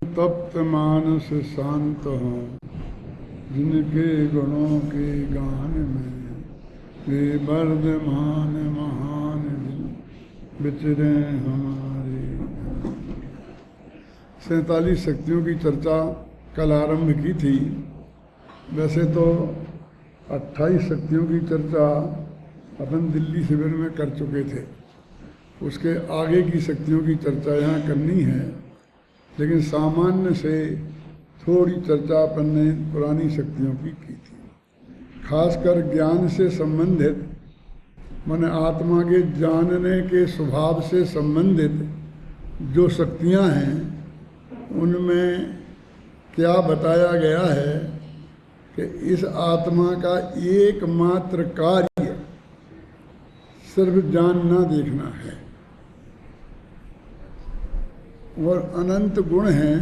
तप्त मानस शांत हों, जिनके गुणों के गान में वे वर्धमान महान विचरे हमारे। 47 शक्तियों की चर्चा कल आरंभ की थी। वैसे तो 28 शक्तियों की चर्चा अपन दिल्ली शिविर में कर चुके थे। उसके आगे की शक्तियों की चर्चा यहाँ करनी है, लेकिन सामान्य से थोड़ी चर्चा अपन ने पुरानी शक्तियों की थी। खासकर ज्ञान से संबंधित, माने आत्मा के जानने के स्वभाव से संबंधित जो शक्तियाँ हैं, उनमें क्या बताया गया है कि इस आत्मा का एकमात्र कार्य सिर्फ जानना देखना है, और अनंत गुण हैं,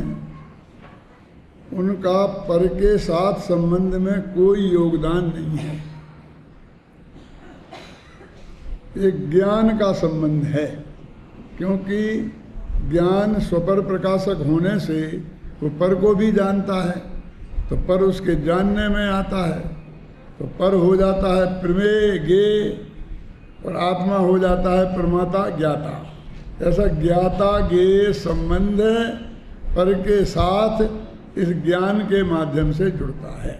उनका पर के साथ संबंध में कोई योगदान नहीं है। एक ज्ञान का संबंध है, क्योंकि ज्ञान स्वपर प्रकाशक होने से वो पर को भी जानता है, तो पर उसके जानने में आता है, तो पर हो जाता है प्रमेय ज्ञेय, और आत्मा हो जाता है प्रमाता ज्ञाता। ऐसा ज्ञाता ज्ञेय संबंध पर के साथ इस ज्ञान के माध्यम से जुड़ता है।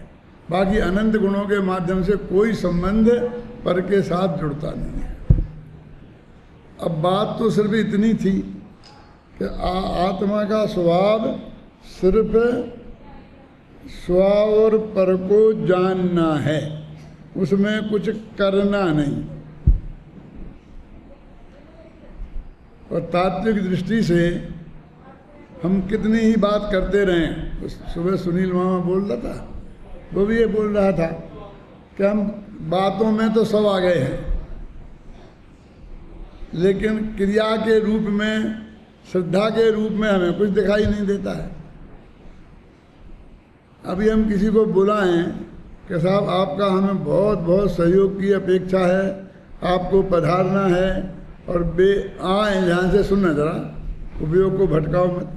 बाकी अनंत गुणों के माध्यम से कोई संबंध पर के साथ जुड़ता नहीं है। अब बात तो सिर्फ इतनी थी कि आत्मा का स्वभाव सिर्फ स्व और पर को जानना है, उसमें कुछ करना नहीं। और तात्विक दृष्टि से हम कितनी ही बात करते रहे। सुबह सुनील मामा बोल रहा था, वो भी ये बोल रहा था कि हम बातों में तो सब आ गए हैं, लेकिन क्रिया के रूप में, श्रद्धा के रूप में हमें कुछ दिखाई नहीं देता है। अभी हम किसी को बुलाएं कि साहब आपका हमें बहुत बहुत सहयोग की अपेक्षा है, आपको पधारना है, और आए ध्यान से सुनना, जरा उपयोग को भटकाओ मत।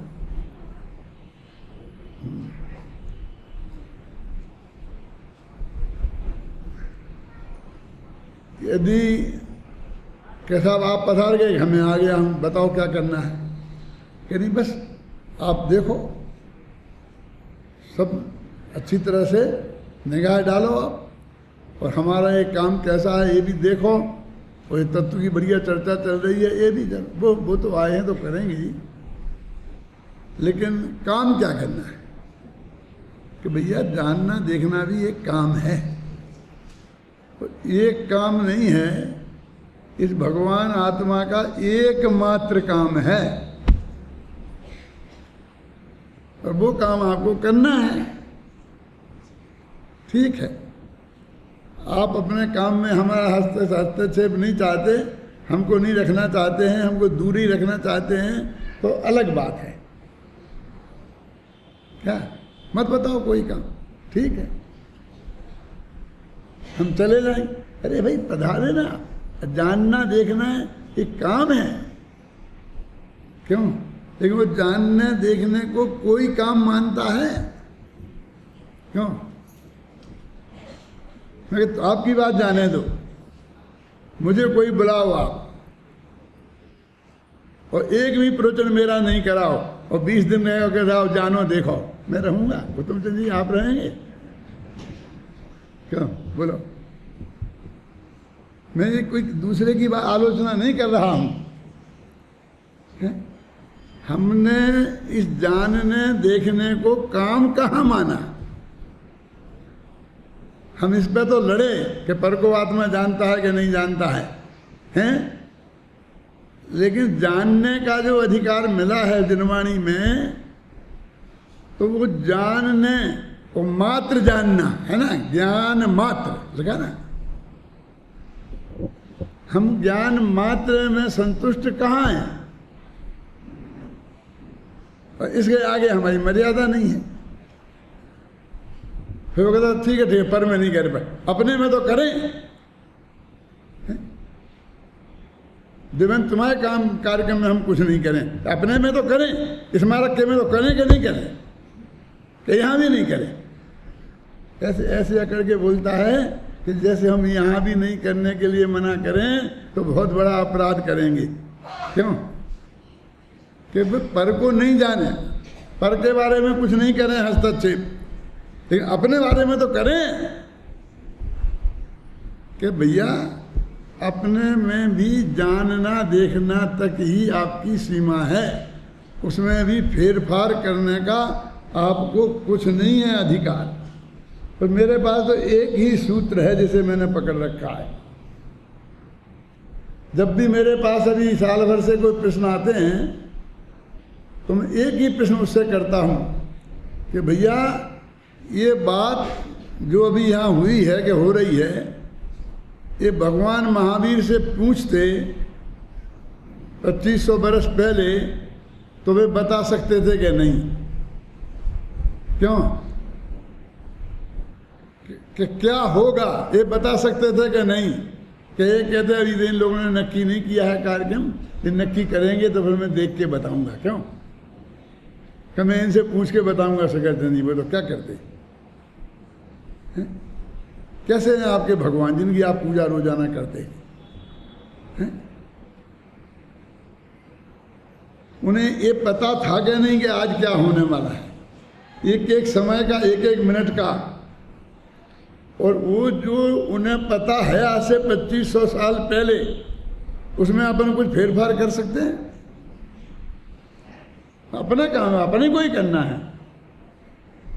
यदि कैसा आप पधार गए, हमें आ गया, हम बताओ क्या करना है, कि नहीं बस आप देखो, सब अच्छी तरह से निगाह डालो आप, और हमारा ये काम कैसा है ये भी देखो, और ये तत्व की बढ़िया चर्चा चल रही है ये भी वो तो आए हैं तो करेंगे ही, लेकिन काम क्या करना है कि भैया जानना देखना भी एक काम है। एक काम नहीं है, इस भगवान आत्मा का एकमात्र काम है, और वो काम आपको करना है। ठीक है, आप अपने काम में हमारा हस्तक्षेप नहीं चाहते, हमको नहीं रखना चाहते हैं, हमको दूरी रखना चाहते हैं, तो अलग बात है। क्या मत बताओ कोई काम, ठीक है, हम चले जाएं। अरे भाई पधारे ना, जानना देखना एक काम है, क्यों? लेकिन वो जानने देखने को कोई काम मानता है, क्यों? मैं तो आपकी बात जाने दो, मुझे कोई बुलाओ आप, और एक भी प्रवचन मेरा नहीं कराओ, और 20 दिन रहे के जाओ जानो देखो, मैं रहूँगा? गौतम चंद्र जी आप रहेंगे? क्यों बोलो? मैं ये कोई दूसरे की बात आलोचना नहीं कर रहा हूँ। हमने इस जानने देखने को काम कहाँ माना? हम इस पे तो लड़े कि पर को आत्मा जानता है कि नहीं जानता है, हैं? लेकिन जानने का जो अधिकार मिला है जिनवाणी में, तो वो जानने को मात्र जानना है ना, ज्ञान मात्र लगा ना। हम ज्ञान मात्र में संतुष्ट कहाँ हैं? और इसके आगे हमारी मर्यादा नहीं है। फिर वो कहता ठीक है पर में नहीं कर पाए, अपने में तो करें। देवेंद्र तुम्हारे काम कार्यक्रम में हम कुछ नहीं करें, अपने में तो करें, इस मार्ग के में तो करें कि नहीं करें, कि यहाँ भी नहीं करें। ऐसे ऐसे अकड़ के बोलता है कि जैसे हम यहाँ भी नहीं करने के लिए मना करें तो बहुत बड़ा अपराध करेंगे। क्यों? कि पर को नहीं जाने, पर के बारे में कुछ नहीं करें हस्तक्षेप, लेकिन अपने बारे में तो करें कि भैया अपने में भी जानना देखना तक ही आपकी सीमा है, उसमें भी फेरफार करने का आपको कुछ नहीं है अधिकार। तो मेरे पास तो एक ही सूत्र है जिसे मैंने पकड़ रखा है। जब भी मेरे पास अभी साल भर से कोई प्रश्न आते हैं तो मैं एक ही प्रश्न उससे करता हूँ कि भैया ये बात जो अभी यहाँ हुई है कि हो रही है, ये भगवान महावीर से पूछते 2500 बरस पहले तो वे बता सकते थे कि नहीं? क्यों? कि क्या होगा ये बता सकते थे कि नहीं? कि ये कहते अभी इन लोगों ने नक्की नहीं किया है कार्यक्रम, ये नक्की करेंगे तो फिर मैं देख के बताऊंगा। क्यों? कि मैं इनसे पूछ के बताऊंगा सकते नहीं, वो तो क्या करते हैं? कैसे हैं आपके भगवान जिनकी आप पूजा रोजाना करते हैं? उन्हें ये पता था कि नहीं कि आज क्या होने वाला है, एक एक समय का, एक एक मिनट का। और वो जो उन्हें पता है आज से 2500 साल पहले, उसमें अपन कुछ फेरफार कर सकते हैं? अपना काम अपने को ही करना है।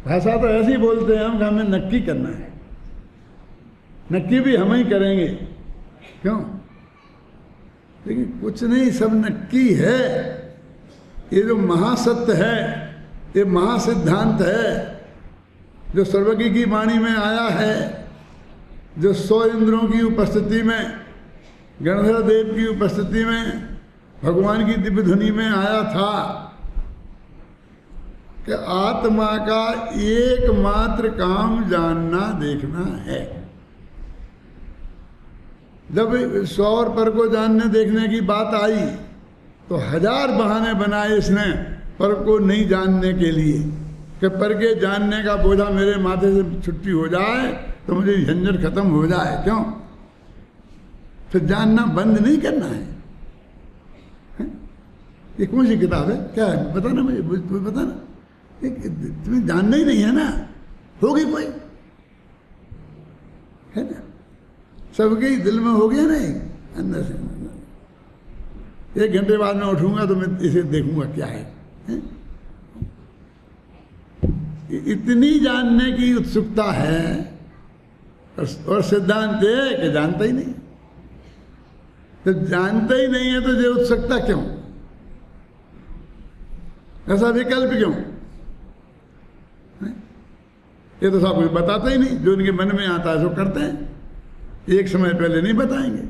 भाषा तो ऐसे ही बोलते हैं हम, हमें नक्की करना है, नक्की भी हम ही करेंगे। क्यों? लेकिन कुछ नहीं, सब नक्की है। ये जो महासत्य है, ये महासिद्धांत है, जो सर्वज्ञ की वाणी में आया है, जो 100 इंद्रों की उपस्थिति में, गणधर देव की उपस्थिति में, भगवान की दिव्य ध्वनि में आया था कि आत्मा का एकमात्र काम जानना देखना है। जब 100 और पर को जानने देखने की बात आई तो 1000 बहाने बनाए इसने पर को नहीं जानने के लिए, कि पर के जानने का बोझा मेरे माथे से छुट्टी हो जाए तो मुझे झंझट खत्म हो जाए। क्यों? फिर जानना बंद नहीं करना है। ये कौन सी किताब है, क्या है बताना मुझे, बताना। तुम्हें जानना ही नहीं है ना, होगी कोई है ना, सबके ही दिल में हो गया ना अंदर से। 1 घंटे बाद में उठूंगा तो मैं इसे देखूंगा क्या है? इतनी जानने की उत्सुकता है और सिद्धांत है कि जानता ही नहीं। तो जानता ही नहीं है तो ये उत्सुकता क्यों? ऐसा विकल्प क्यों? ये तो सब कुछ बताते ही नहीं, जो इनके मन में आता है सो करते हैं, एक समय पहले नहीं बताएंगे।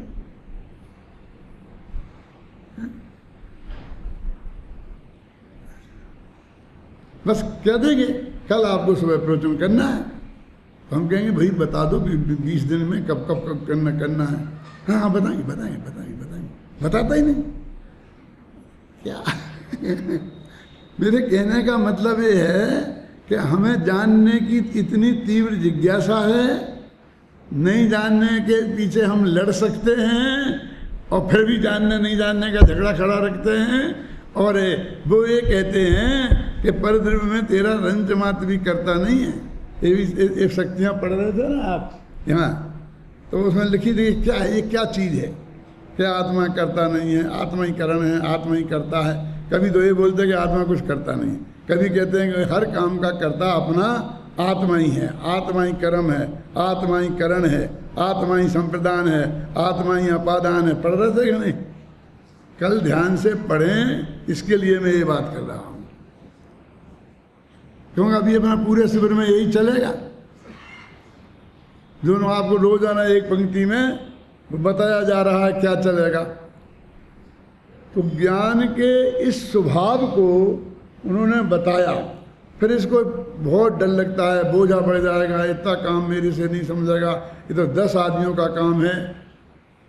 बस कह देंगे कल आपको सुबह प्रवचन करना है, तो हम कहेंगे भाई बता दो 20 दिन में कब कब कब करना है। हाँ हाँ बताएंगे बताएंगे बताएंगे बताएंगे, बताता ही नहीं। क्या मेरे कहने का मतलब ये है कि हमें जानने की इतनी तीव्र जिज्ञासा है, नहीं जानने के पीछे हम लड़ सकते हैं और फिर भी जानने नहीं जानने का झगड़ा खड़ा रखते हैं। और वो ये कहते हैं कि परद्रव्य में तेरा रंच मात्र भी करता नहीं है। ये भी एक शक्तियाँ पढ़ रहे थे ना आप यहाँ, तो उसमें लिखी थी क्या है, ये क्या चीज़ है, क्या आत्मा करता नहीं है, आत्मा ही करण है, आत्मा ही करता है। कभी तो ये बोलते हैं कि आत्मा कुछ करता नहीं, कभी कहते हैं कि हर काम का करता अपना आत्मा ही है, आत्मा ही कर्म है, आत्मा ही करण है, आत्मा ही संप्रदान है, आत्मा ही अपादान है। पढ़ रहे थे कि नहीं? कल ध्यान से पढ़ें, इसके लिए मैं ये बात कर रहा हूँ, क्योंकि अभी अपना पूरे शिविर में यही चलेगा। जो आपको रोजाना एक पंक्ति में बताया जा रहा है क्या चलेगा। तो ज्ञान के इस स्वभाव को उन्होंने बताया। फिर इसको बहुत डर लगता है, बोझा बढ़ जाएगा, इतना काम मेरे से नहीं समझेगा, ये तो 10 आदमियों का काम है,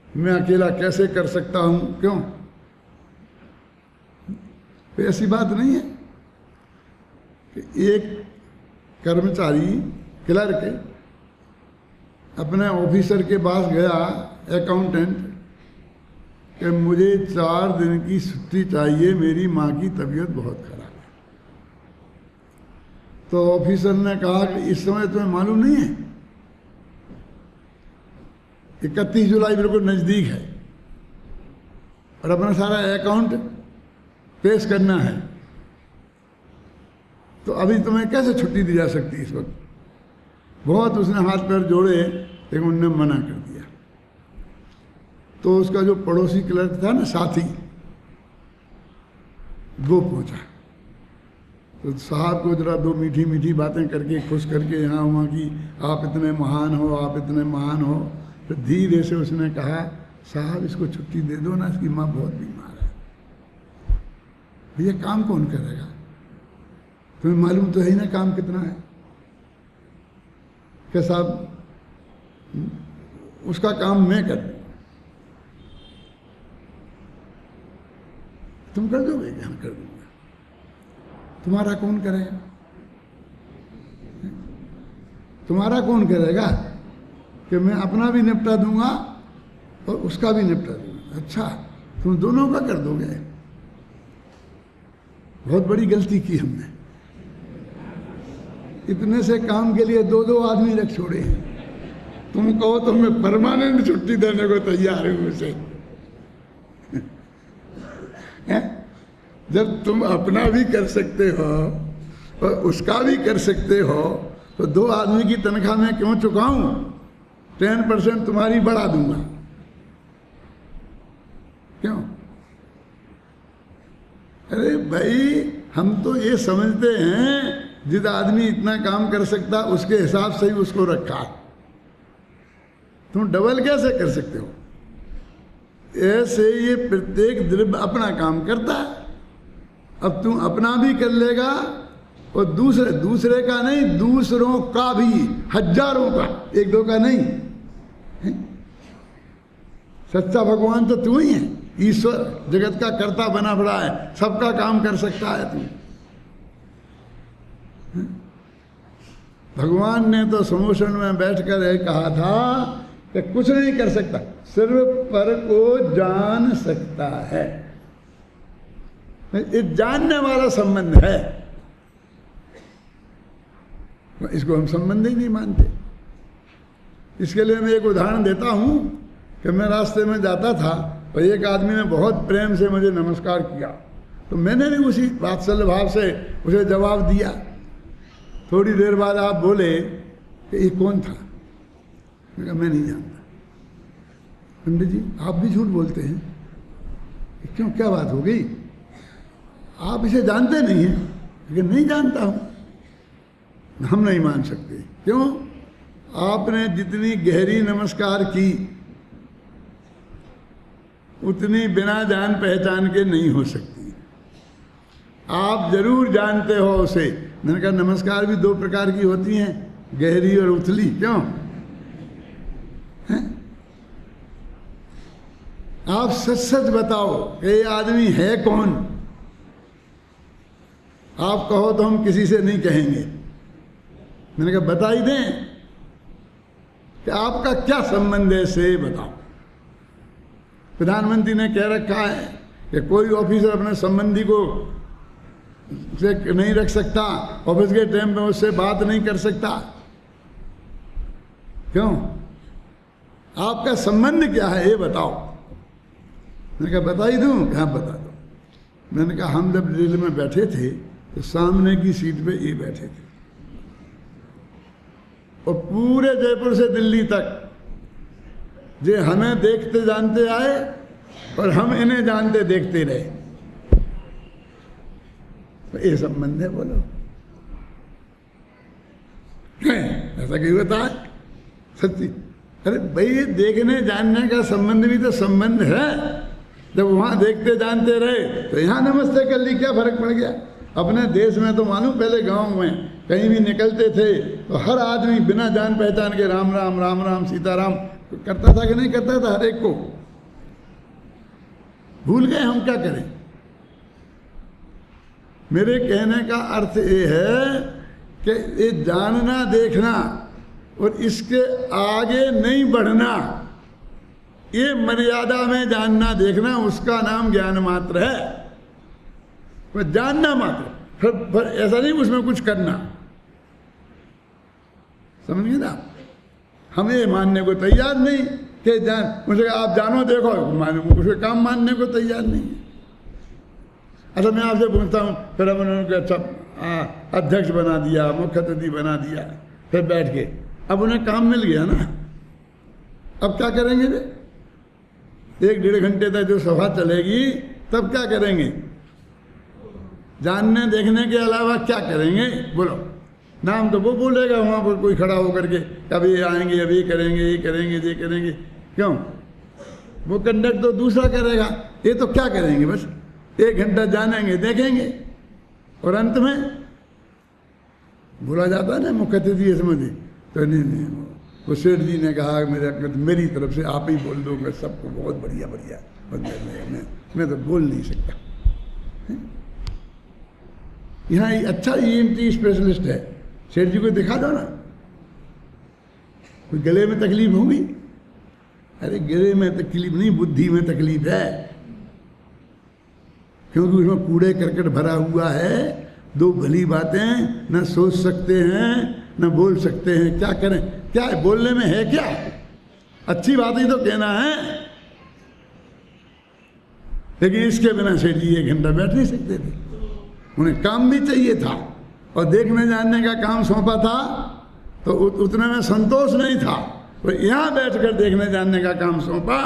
मैं अकेला कैसे कर सकता हूँ। क्यों? तो ऐसी बात नहीं है कि एक कर्मचारी क्लर्क अपने ऑफिसर के पास गया, अकाउंटेंट, कि मुझे 4 दिन की छुट्टी चाहिए, मेरी माँ की तबीयत बहुत खराब है। तो ऑफिसर ने कहा कि इस समय तुम्हें मालूम नहीं है 31 जुलाई बिल्कुल नज़दीक है और अपना सारा अकाउंट पेश करना है, तो अभी तुम्हें कैसे छुट्टी दी जा सकती है इस वक्त। बहुत उसने हाथ पैर जोड़े, लेकिन उनने मना कर दिया। तो उसका जो पड़ोसी क्लर्क था ना, साथी, वो पहुंचा। तो साहब को जरा 2 मीठी मीठी बातें करके खुश करके यहाँ वहाँ की, आप इतने महान हो, आप इतने महान हो। तो धीरे से उसने कहा, साहब इसको छुट्टी दे दो ना, इसकी माँ बहुत बीमार है। भैया काम कौन करेगा, तुम्हें मालूम तो है ही ना काम कितना है। क्या साहब उसका काम मैं कर दूँ, तुम कर दोगे? क्या कर दूंगा, तुम्हारा कौन करेगा, तुम्हारा कौन करेगा कि मैं अपना भी निपटा दूंगा और उसका भी निपटा दूंगा। अच्छा, तुम दोनों का कर दोगे? बहुत बड़ी गलती की हमने, इतने से काम के लिए 2-2 आदमी रख छोड़े। तुम कहो तो मैं परमानेंट छुट्टी देने को तैयार हूं उसे। जब तुम अपना भी कर सकते हो और उसका भी कर सकते हो, तो 2 आदमी की तनख्वाह मैं क्यों चुकाऊं? 10% तुम्हारी बढ़ा दूंगा, क्यों? अरे भाई, हम तो ये समझते हैं जिस आदमी इतना काम कर सकता उसके हिसाब से ही उसको रखा। तुम डबल कैसे कर सकते हो? ऐसे ये प्रत्येक द्रव्य अपना काम करता है। अब तुम अपना भी कर लेगा और दूसरे का नहीं, दूसरों का भी, हजारों का, 1-2 का नहीं। सच्चा भगवान तो तू ही है, ईश्वर जगत का कर्ता बना पड़ा है, सबका काम कर सकता है तू। भगवान ने तो समोषण में बैठकर यह कहा था कि कुछ नहीं कर सकता, सिर्फ पर को जान सकता है। ये जानने वाला संबंध है, इसको हम संबंध ही नहीं मानते। इसके लिए मैं एक उदाहरण देता हूं कि मैं रास्ते में जाता था और एक आदमी ने बहुत प्रेम से मुझे नमस्कार किया, तो मैंने भी उसी वात्सल्य भाव से उसे जवाब दिया। थोड़ी देर बाद आप बोले कि ये कौन था? मैं कहा मैं नहीं जानता। पंडित जी आप भी झूठ बोलते हैं, क्यों, क्या बात हो गई? आप इसे जानते नहीं हैं? लेकिन नहीं जानता हूं। हम नहीं मान सकते। क्यों? आपने जितनी गहरी नमस्कार की उतनी बिना जान पहचान के नहीं हो सकती। आप जरूर जानते हो उसे। मैंने कहा नमस्कार भी 2 प्रकार की होती हैं, गहरी और उथली। क्यों? आप सच सच बताओ कि ये आदमी है कौन। आप कहो तो हम किसी से नहीं कहेंगे। मैंने कहा बता ही दें कि आपका क्या संबंध है से बताओ। प्रधानमंत्री ने कह रखा है कि कोई ऑफिसर अपने संबंधी को से नहीं रख सकता, ऑफिस के टाइम में उससे बात नहीं कर सकता। क्यों? आपका संबंध क्या है ये बताओ। मैंने कहा बता ही दूं? कहाँ बता दो। मैंने कहा हम जब रेल में बैठे थे तो सामने की सीट पे ये बैठे थे और पूरे जयपुर से दिल्ली तक जे हमें देखते जानते आए और हम इन्हें जानते देखते रहे। तो ये संबंध है, बोलो ऐसा क्यों होता है? सच्ची। अरे भाई ये देखने जानने का संबंध भी तो संबंध है। जब वहां देखते जानते रहे तो यहाँ नमस्ते कर ली, क्या फर्क पड़ गया? अपने देश में तो मालूम, पहले गांव में कहीं भी निकलते थे तो हर आदमी बिना जान पहचान के राम राम राम राम सीताराम करता था कि नहीं करता था? हर एक को भूल गए हम, क्या करें? मेरे कहने का अर्थ ये है कि ये जानना देखना और इसके आगे नहीं बढ़ना, ये मर्यादा में जानना देखना, उसका नाम ज्ञान मात्र है। पर जानना मात्र, फिर ऐसा नहीं उसमें कुछ करना। समझ गए ना? हम ये मानने को तैयार नहीं कि जान मुझे आप जानो देखो, उसके काम मानने को तैयार नहीं है। अच्छा मैं आपसे पूछता हूँ, फिर अब उन्होंने अच्छा अध्यक्ष बना दिया, मुख्य अतिथि बना दिया, फिर बैठ के अब उन्हें काम मिल गया ना, अब क्या करेंगे वे? 1-1.5 घंटे तक जो सभा चलेगी तब क्या करेंगे? जानने देखने के अलावा क्या करेंगे? बोलो। नाम तो वो बोलेगा वहाँ पर कोई खड़ा होकर के, कभी आएंगे, अभी करेंगे, ये करेंगे, ये करेंगे। क्यों? वो कंडक्ट तो दूसरा करेगा, ये तो क्या करेंगे? बस 1 घंटा जानेंगे देखेंगे और अंत में बोला जाता है ना मुख्य अतिथि समझिए तो नहीं, वो सेठ जी ने कहा मेरी तरफ से आप ही बोल दो, मैं सबको बहुत बढ़िया बढ़िया, मैं तो बोल नहीं सकता। यहाँ अच्छा EMT स्पेशलिस्ट है, सेठ जी को दिखा दो ना। कोई गले में तकलीफ होगी? अरे गले में तकलीफ नहीं, बुद्धि में तकलीफ है, क्योंकि उसमें कूड़े करकट भरा हुआ है। 2 भली बातें न सोच सकते हैं न बोल सकते हैं। क्या करें? क्या है बोलने में? है क्या? अच्छी बात ही तो कहना है, लेकिन इसके बिना सेठ जी 1 घंटा बैठ नहीं सकते थे। उन्हें काम भी चाहिए था और देखने जानने का काम सौंपा था, तो उतने में संतोष नहीं था। तो यहाँ बैठकर देखने जानने का काम सौंपा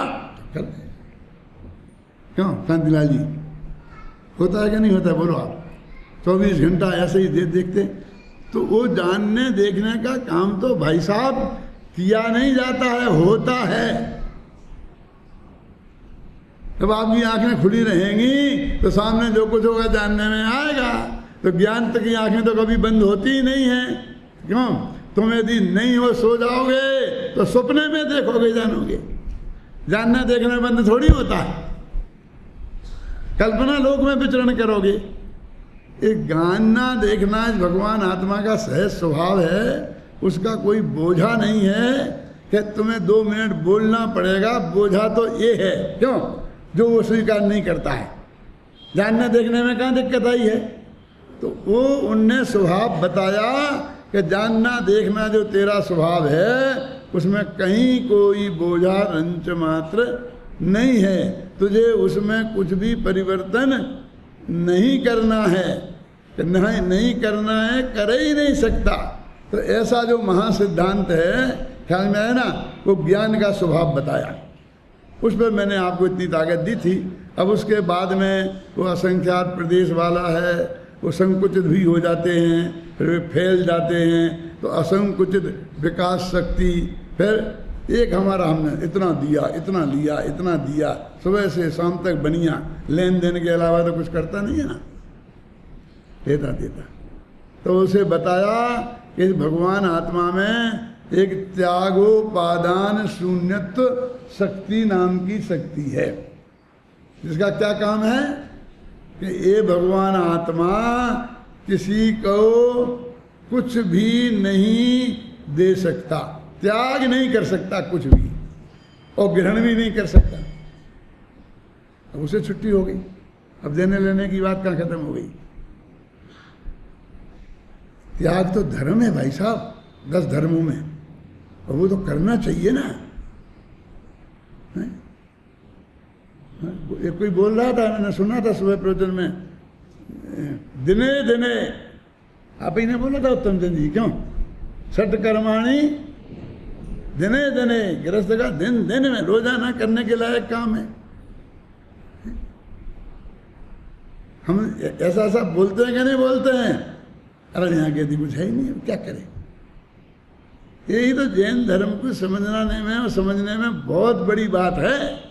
कर दे। क्यों कांतिलाल जी, होता है कि नहीं होता? बोलो आप। 24 घंटा ऐसे ही देखते, तो वो जानने देखने का काम तो भाई साहब किया नहीं जाता है, होता है। जब आपकी आंखें खुली रहेंगी तो सामने जो कुछ होगा जानने में आएगा। तो ज्ञान तक की आंखें तो कभी बंद होती ही नहीं है। क्यों? तुम यदि नहीं हो सो जाओगे तो सपने में देखोगे, जानोगे। जानना देखना बंद थोड़ी होता है, कल्पना लोक में विचरण करोगे। एक जानना देखना भगवान आत्मा का सहज स्वभाव है, उसका कोई बोझा नहीं है कि तुम्हें 2 मिनट बोलना पड़ेगा। बोझा तो ये है, क्यों? जो वो स्वीकार नहीं करता है। जानने देखने में कहाँ दिक्कत आई है? तो वो उनने स्वभाव बताया कि जानना देखना जो तेरा स्वभाव है उसमें कहीं कोई बोझा रंच मात्र नहीं है। तुझे उसमें कुछ भी परिवर्तन नहीं करना है, नहीं करना है, कर ही नहीं सकता। तो ऐसा जो महासिद्धांत है, ख्याल में है ना, वो ज्ञान का स्वभाव बताया। उस पर मैंने आपको इतनी ताकत दी थी। अब उसके बाद में वो असंख्यात प्रदेश वाला है, वो संकुचित भी हो जाते हैं, फिर वे फैल जाते हैं। तो असंकुचित विकास शक्ति, फिर एक हमारा हमने इतना दिया, इतना लिया, इतना दिया, सुबह से शाम तक बनिया, लेन देन के अलावा तो कुछ करता नहीं है ना, देता देता। तो उसे बताया कि भगवान आत्मा में एक त्यागोपादान शून्यत्व शक्ति नाम की शक्ति है, जिसका क्या काम है कि ये भगवान आत्मा किसी को कुछ भी नहीं दे सकता, त्याग नहीं कर सकता कुछ भी, और ग्रहण भी नहीं कर सकता। अब उसे छुट्टी हो गई। अब देने लेने की बात कहाँ खत्म हो गई? त्याग तो धर्म है भाई साहब, 10 धर्मों में, और वो तो करना चाहिए ना। एक कोई बोल रहा था, मैंने सुना था सुबह प्रवचन में, दिने दिने, आप ही ने बोला था उत्तम चंद जी, क्यों? सठ कर्माणी दिने दिने, गृहस्थ का दिन दिन में, रोजाना करने के लायक काम है। हम ऐसा ऐसा बोलते हैं कि नहीं बोलते हैं? अरे यहाँ के कुछ है ही नहीं, क्या करें? यही तो जैन धर्म को समझने में और समझने में बहुत बड़ी बात है।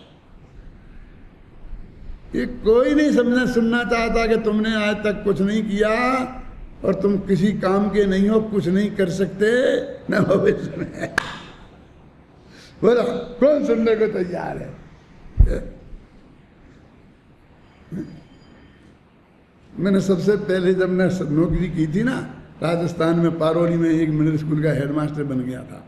ये कोई नहीं समझना सुनना चाहता कि तुमने आज तक कुछ नहीं किया और तुम किसी काम के नहीं हो, कुछ नहीं कर सकते, न भविष्य में। बोलो कौन सुनने को तैयार है? मैंने सबसे पहले जब मैं नौकरी की थी ना राजस्थान में, पारोली में एक मिडिल स्कूल का हेडमास्टर बन गया था।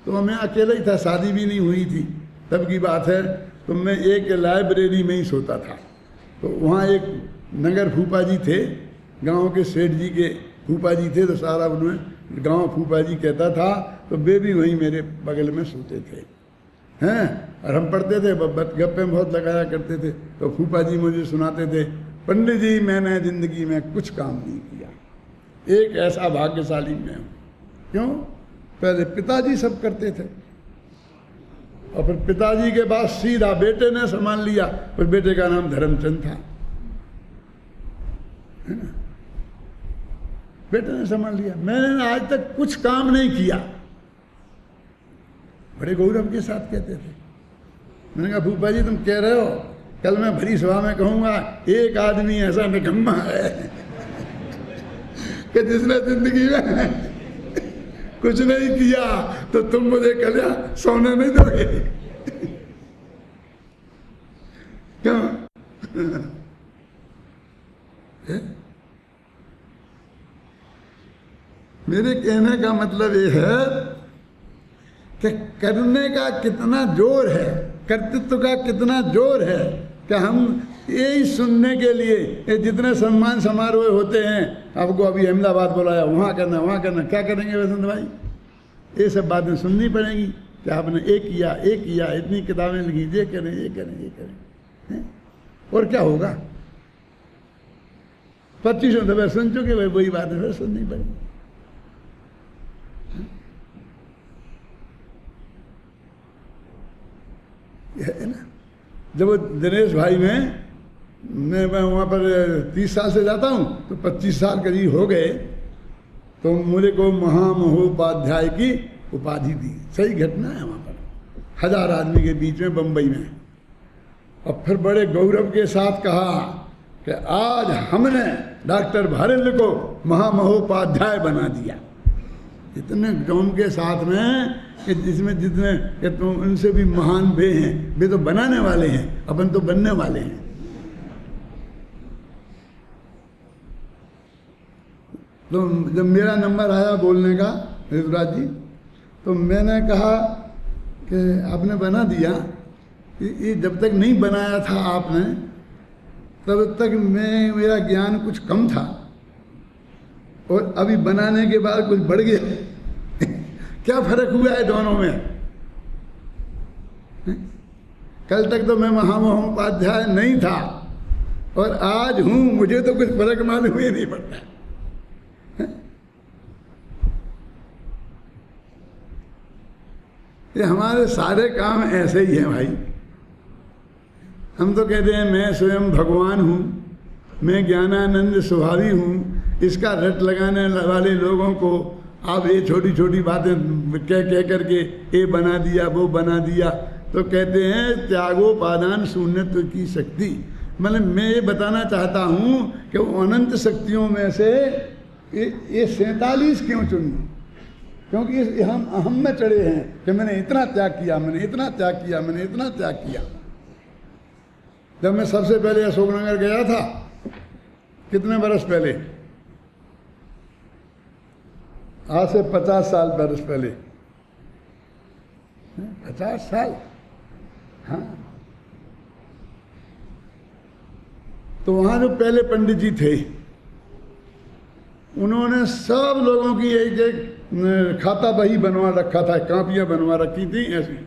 तो मैं अकेला ही था, शादी भी नहीं हुई थी तब की बात है। तो मैं एक लाइब्रेरी में ही सोता था। तो वहाँ एक नगर फूफा जी थे, गांव के सेठ जी के फूफा जी थे, तो सारा उन्हें गांव फूफा जी कहता था। तो वे भी वहीं मेरे बगल में सोते थे हैं, और हम पढ़ते थे, गप्पे बहुत लगाया करते थे। तो फूफा जी मुझे सुनाते थे, पंडित जी मैंने जिंदगी में कुछ काम नहीं किया, एक ऐसा भाग्यशाली मैं हूँ। क्यों? पहले पिताजी सब करते थे, और फिर पिताजी के बाद सीधा बेटे ने संभाल लिया। फिर बेटे का नाम धर्मचंद था, है ना, बेटे ने संभाल लिया। मैंने आज तक कुछ काम नहीं किया। बड़े गौरव के साथ कहते थे। मैंने कहा फूफा जी तुम कह रहे हो, कल मैं भरी सभा में कहूंगा एक आदमी ऐसा निकम्मा है कि जिसने जिंदगी में कुछ नहीं किया, तो तुम मुझे कल सोने नहीं दोगे क्यों? मेरे कहने का मतलब ये है कि करने का कितना जोर है, कर्तृत्व का कितना जोर है कि हम यही सुनने के लिए ये जितने सम्मान समारोह होते हैं, आपको अभी अहमदाबाद बुलाया, वहाँ करना वहाँ करना, क्या करेंगे वसंत भाई? ये सब बातें सुननी पड़ेंगी कि आपने एक किया, इतनी किताबें लिखी, ये करें ये करें ये करें, है? और क्या होगा? 25 दफे सुन चुके भाई, वही बातें फिर सुननी पड़ेगी। है ना, जब वो दिनेश भाई में मैं वहाँ पर 30 साल से जाता हूँ, तो 25 साल करीब हो गए, तो मुझे को महामहोपाध्याय की उपाधि दी। सही घटना है, वहाँ पर 1000 आदमी के बीच में बम्बई में। और फिर बड़े गौरव के साथ कहा कि आज हमने डॉक्टर भारेंद्र को महामहोपाध्याय बना दिया। इतने गौरव के साथ में कि जिसमें जितने कि तुम उनसे भी महान वे हैं, वे तो बनाने वाले हैं, अपन तो बनने वाले हैं। तो जब मेरा नंबर आया बोलने का ऋतुराज जी, तो मैंने कहा कि आपने बना दिया, ये जब तक नहीं बनाया था आपने तब तक मेरा ज्ञान कुछ कम था, और अभी बनाने के बाद कुछ बढ़ गया। क्या फर्क हुआ है दोनों में? कल तक तो मैं महामहोपाध्याय नहीं था, और आज हूं, मुझे तो कुछ फर्क मालूम ही नहीं पड़ता। ये हमारे सारे काम ऐसे ही हैं भाई। हम तो कहते हैं मैं स्वयं भगवान हूँ, मैं ज्ञानानंद स्वभावी हूँ। इसका रट लगाने वाले लोगों को आप ये छोटी छोटी बातें कह करके ये बना दिया वो बना दिया, तो कहते हैं त्यागोपादान शून्यत्व की शक्ति। मतलब मैं ये बताना चाहता हूँ कि वो अनंत शक्तियों में से ये 47 क्यों चुनी? क्योंकि हम अहम में चढ़े हैं कि मैंने इतना त्याग किया, मैंने इतना त्याग किया, मैंने इतना त्याग किया। जब मैं सबसे पहले अशोकनगर गया था, कितने बरस पहले, आज से 50 साल बरस पहले, 50 साल, हाँ। तो वहाँ जो पहले पंडित जी थे, उन्होंने सब लोगों की एक एक खाता बही बनवा रखा था, कापियाँ बनवा रखी थी ऐसी,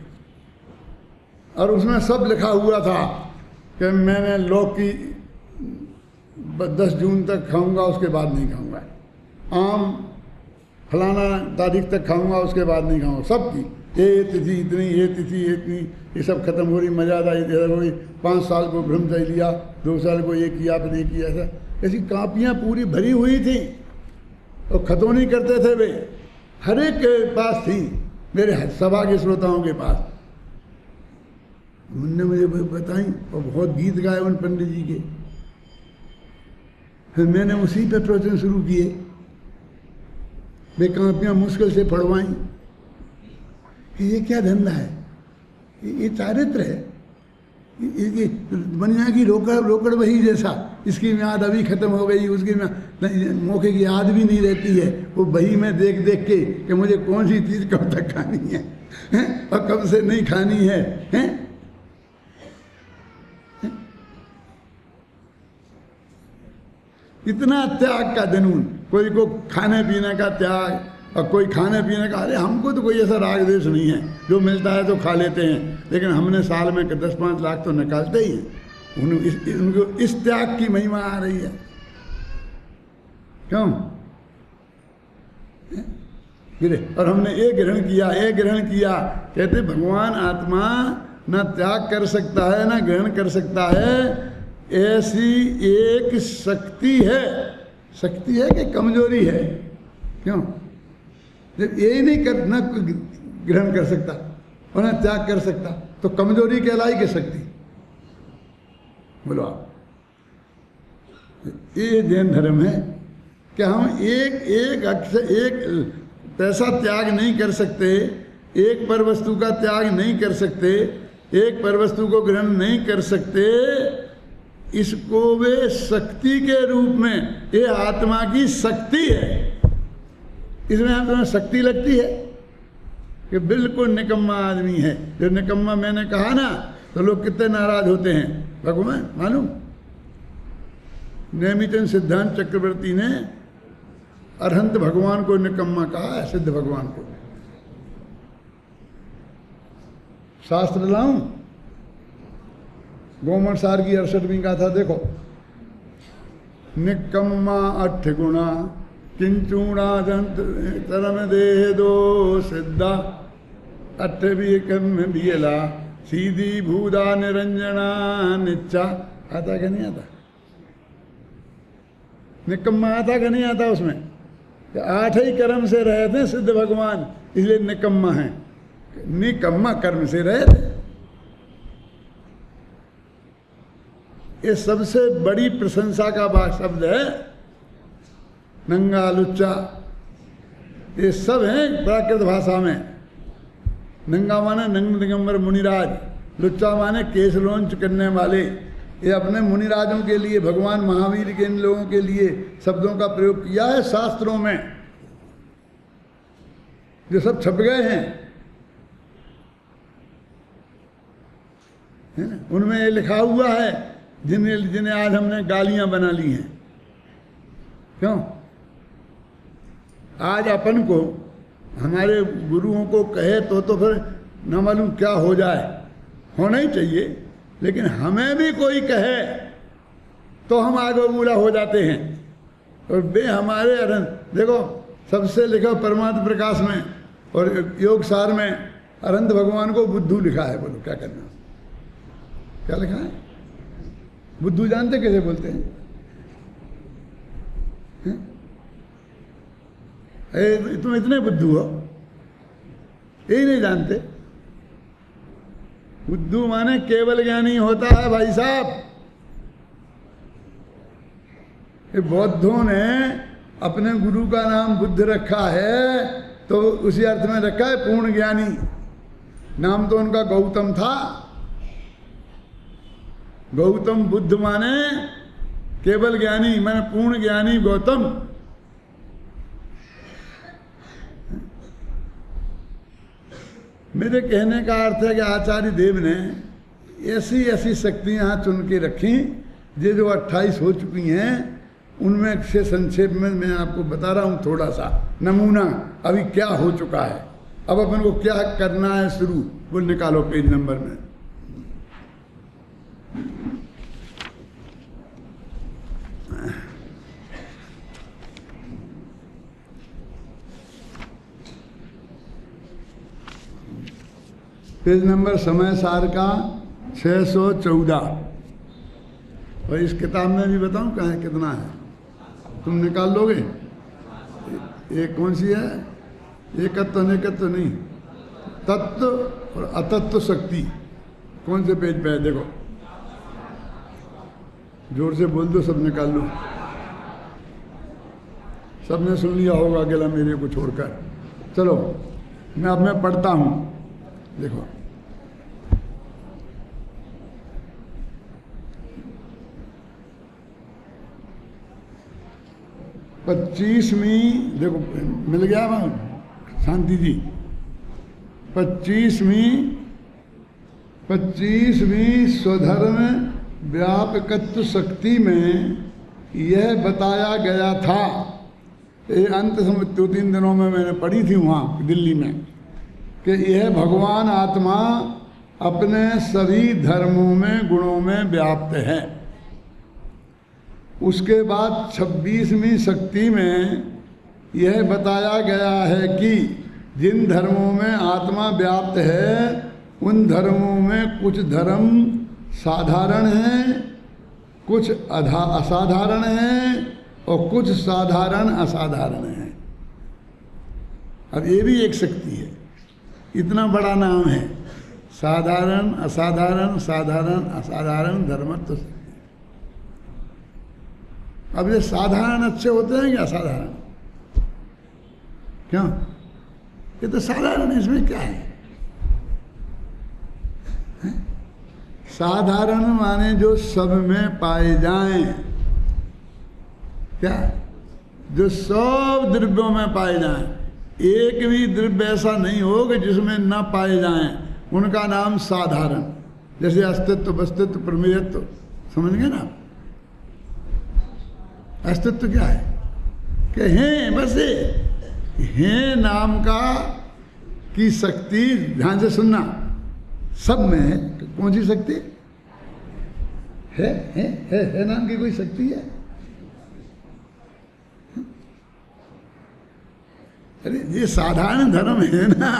और उसमें सब लिखा हुआ था कि मैंने लौकी 10 जून तक खाऊंगा, उसके बाद नहीं खाऊंगा। आम फलाना तारीख तक खाऊंगा, उसके बाद नहीं खाऊंगा। सबकी ये तिथि इतनी, ये तिथि इतनी, ये सब खत्म हो रही, मर्यादा इधर हो गई। 5 साल को ब्रह्मचर्य लिया, 2 साल को ये किया, फिर ये किया, ऐसा ऐसी कापियाँ पूरी भरी हुई थी, और खत्म नहीं करते थे वे। हर एक के पास थी, मेरे सभा के श्रोताओं के पास। उनने मुझे बताई और बहुत गीत गाए उन पंडित जी के। फिर मैंने उसी पर प्रवचन शुरू किए। वे कापियाँ मुश्किल से पढ़वाई। ये क्या धंधा है? ये चारित्र है, इसकी दुनिया की रोकड़ वही जैसा, इसकी म्याद अभी खत्म हो गई, उसकी मौके की याद भी नहीं रहती है। वो वही में देख देख के कि मुझे कौन सी चीज़ कब तक खानी है, और कब से नहीं खानी है, हैं? इतना त्याग का जुनून, कोई को खाने पीने का त्याग, और कोई खाने पीने का, अरे हमको तो कोई ऐसा राग देश नहीं है, जो मिलता है तो खा लेते हैं, लेकिन हमने साल में 10-5 लाख तो निकालते ही हैं। उनको इस त्याग की महिमा आ रही है। क्यों? और हमने एक ग्रहण किया। कहते भगवान आत्मा न त्याग कर सकता है न ग्रहण कर सकता है, ऐसी एक शक्ति है। शक्ति है कि कमजोरी है? क्यों? जब यही नहीं कर, न ग्रहण कर सकता और न त्याग कर सकता, तो कमजोरी कहलाई की शक्ति? बोलो आप। ये जैन धर्म है कि हम एक अक्षर, एक पैसा त्याग नहीं कर सकते, एक पर वस्तु का त्याग नहीं कर सकते, एक पर वस्तु को ग्रहण नहीं कर सकते। इसको वे शक्ति के रूप में, ये आत्मा की शक्ति है। इसमें आप तुम्हें शक्ति लगती है कि बिल्कुल निकम्मा आदमी है। जो निकम्मा मैंने कहा ना, तो लोग कितने नाराज होते हैं। भगवान मालूम, नेमिचंद सिद्धांत चक्रवर्ती ने अरहंत भगवान को निकम्मा कहा है, सिद्ध भगवान को। शास्त्र लाऊं? गोमन सार की 68वीं गाथा देखो। निकम्मा 8 गुणा किंचूणा तरम देह दो सिद्धा 8वीं कम बियला सीधी भूदा निरंजना निच्चा। आता क्या नहीं आता? निकम्मा आता क्या नहीं आता? उसमें 8 ही कर्म से रहे थे सिद्ध भगवान, इसलिए निकम्मा है। निकम्मा कर्म से रहे थे। ये सबसे बड़ी प्रशंसा का शब्द है नंगा लुच्चा। ये सब है प्राकृत भाषा में। नंगा माने नंग दिगंबर मुनिराज, लुच्चा माने केस लौंच करने वाले। ये अपने मुनिराजों के लिए, भगवान महावीर के इन लोगों के लिए शब्दों का प्रयोग किया है शास्त्रों में, जो सब छप गए हैं, है ना? उनमें ये लिखा हुआ है जिन्हें आज हमने गालियां बना ली हैं। क्यों? आज अपन को हमारे गुरुओं को कहे तो फिर न मालूम क्या हो जाए, होना ही चाहिए, लेकिन हमें भी कोई कहे तो हम आगे बूढ़ा हो जाते हैं। और बे हमारे अरंत देखो, सबसे लिखा परमात्म प्रकाश में और योग सार में अरंत भगवान को बुद्धू लिखा है। बोलो क्या करना? क्या लिखा है? बुद्धू जानते कैसे बोलते हैं? तुम इतने बुद्धू हो, यही नहीं जानते? बुद्धू माने केवल ज्ञानी होता है भाई साहब। ये बौद्धों ने अपने गुरु का नाम बुद्ध रखा है, तो उसी अर्थ में रखा है पूर्ण ज्ञानी। नाम तो उनका गौतम था। गौतम बुद्ध माने केवल ज्ञानी, माने पूर्ण ज्ञानी गौतम। मेरे कहने का अर्थ है कि आचार्य देव ने ऐसी ऐसी शक्तियां चुन के रखी, ये जो 28 हो चुकी हैं, उनमें से संक्षेप में मैं आपको बता रहा हूं थोड़ा सा नमूना। अभी क्या हो चुका है, अब अपन को क्या करना है शुरू, वो निकालो पेज नंबर में। पेज नंबर समय सार का 614। और इस किताब में भी बताऊं कहाँ कितना है, तुम निकाल लोगे? ये कौन सी है? एकत्व अनेकत्व नहीं, तत्व और अतत्व शक्ति। कौन से पेज पे है? देखो, जोर से बोल दो, सब निकाल लो। सबने सुन लिया होगा, अकेला मेरे को छोड़कर। चलो मैं अब मैं पढ़ता हूँ। देखो, 25वीं, देखो मिल गया ना शांति जी, 25वीं स्वधर्म व्यापकत्व शक्ति में यह बताया गया था, ये अंत 2-3 दिनों में मैंने पढ़ी थी वहाँ दिल्ली में, कि यह भगवान आत्मा अपने सभी धर्मों में गुणों में व्याप्त है। उसके बाद 26वीं शक्ति में यह बताया गया है कि जिन धर्मों में आत्मा व्याप्त है उन धर्मों में कुछ धर्म साधारण हैं, कुछ असाधारण हैं और कुछ साधारण असाधारण हैं। अब ये भी एक शक्ति है, इतना बड़ा नाम है, साधारण असाधारण साधारण असाधारण धर्मत्व शक्ति। अब ये साधारण अच्छे होते हैं क्या असाधारण? क्यों? ये तो साधारण है, इसमें क्या है? साधारण माने जो सब में पाए जाएं, क्या? जो सब द्रव्यों में पाए जाएं, एक भी द्रव्य ऐसा नहीं हो कि जिसमें न पाए जाएं, उनका नाम साधारण। जैसे अस्तित्व वस्तित्व प्रमेयत्व, समझ गए ना? अस्तित्व क्या है? कि हैं, बस हैं नाम का की शक्ति, ध्यान से सुनना, सब में है। कौन सी शक्ति है नाम की कोई शक्ति है? अरे ये साधारण धर्म है ना,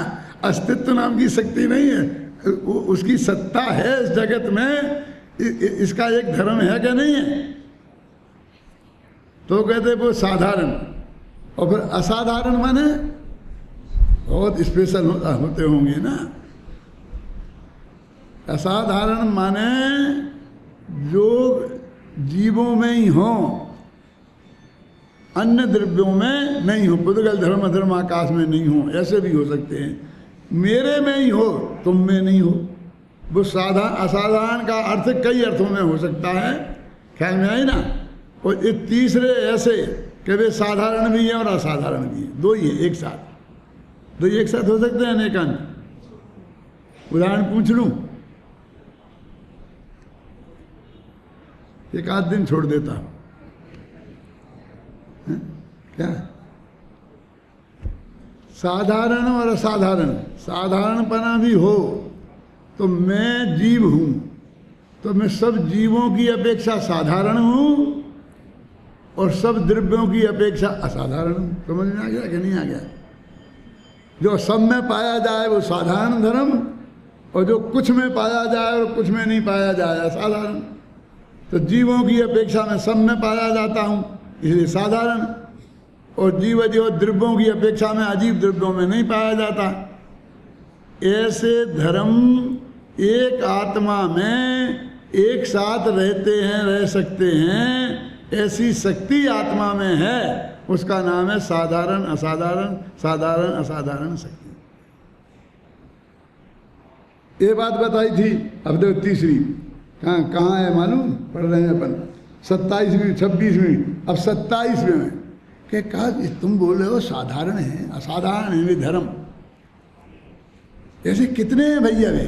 अस्तित्व नाम की शक्ति नहीं है, उसकी सत्ता है इस जगत में, इसका एक धर्म है क्या नहीं है? तो कहते वो साधारण। और फिर असाधारण माने बहुत स्पेशल होते होंगे ना। असाधारण माने जो जीवों में ही हो, अन्य द्रव्यों में नहीं हो। पुद्गल धर्म धर्म आकाश में नहीं हो, ऐसे भी हो सकते हैं। मेरे में ही हो, तुम में नहीं हो। वो असाधारण का अर्थ कई अर्थों में हो सकता है, ख्याल में आई ना। और ये तीसरे ऐसे कि वे साधारण भी हैं और असाधारण भी हैं, दो ही है एक साथ। दो ही एक साथ हो सकते हैं अनेकांत। उदाहरण पूछ लूं, एक आध दिन छोड़ देता हूं, क्या? साधारण और असाधारण, साधारणपना भी हो तो मैं जीव हूं, तो मैं सब जीवों की अपेक्षा साधारण हूं और सब द्रव्यों की अपेक्षा असाधारण हूं। समझ में आ गया कि नहीं आ गया? जो सब में पाया जाए वो साधारण धर्म, और जो कुछ में पाया जाए और कुछ में नहीं पाया जाए असाधारण। तो जीवों की अपेक्षा में सब में पाया जाता हूं, इसलिए साधारण, और जीव जो द्रव्यों की अपेक्षा में अजीब द्रव्यों में नहीं पाया जाता। ऐसे धर्म एक आत्मा में एक साथ रहते हैं, रह सकते हैं, ऐसी शक्ति आत्मा में है, उसका नाम है साधारण असाधारण साधारण असाधारण शक्ति। ये बात बताई थी। अब देखो तीसरी कहाँ है मालूम? पढ़ रहे हैं अपन 27वीं 26वीं, अब 27वें में क्या कहा? तुम बोल रहे हो साधारण है असाधारण है वे धर्म, ऐसे कितने हैं भैया वे?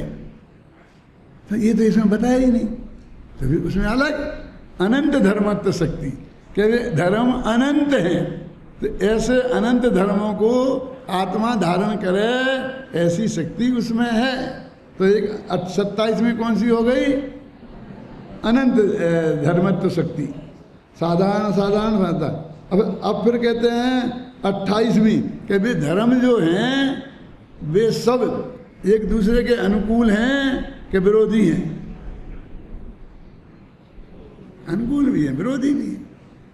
तो ये तो इसमें बताया ही नहीं। तो फिर उसमें अलग अनंत धर्मत्व शक्ति, कि वे धर्म अनंत हैं। तो ऐसे अनंत धर्मों को आत्मा धारण करे, ऐसी शक्ति उसमें है। तो एक 27वीं कौन सी हो गई? अनंत धर्मत्व शक्ति, साधारण साधारण रहता। अब फिर कहते हैं 28वीं कि वे धर्म जो हैं वे सब एक दूसरे के अनुकूल हैं कि विरोधी हैं? अनुकूल भी है विरोधी भी है।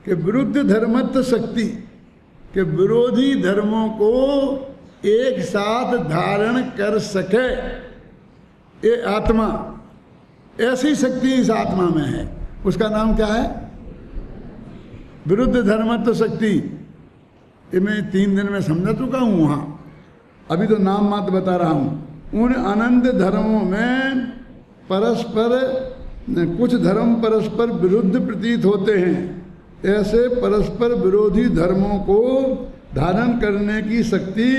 कि विरुद्ध धर्मत्व शक्ति, कि विरोधी धर्मों को एक साथ धारण कर सके ये आत्मा, ऐसी शक्ति इस आत्मा में है। उसका नाम क्या है? विरुद्ध धर्मत्व शक्ति। ये मैं 3 दिन में समझा चुका हूँ वहाँ, अभी तो नाम मात्र बता रहा हूँ। उन अनंत धर्मों में परस्पर कुछ धर्म परस्पर विरुद्ध प्रतीत होते हैं, ऐसे परस्पर विरोधी धर्मों को धारण करने की शक्ति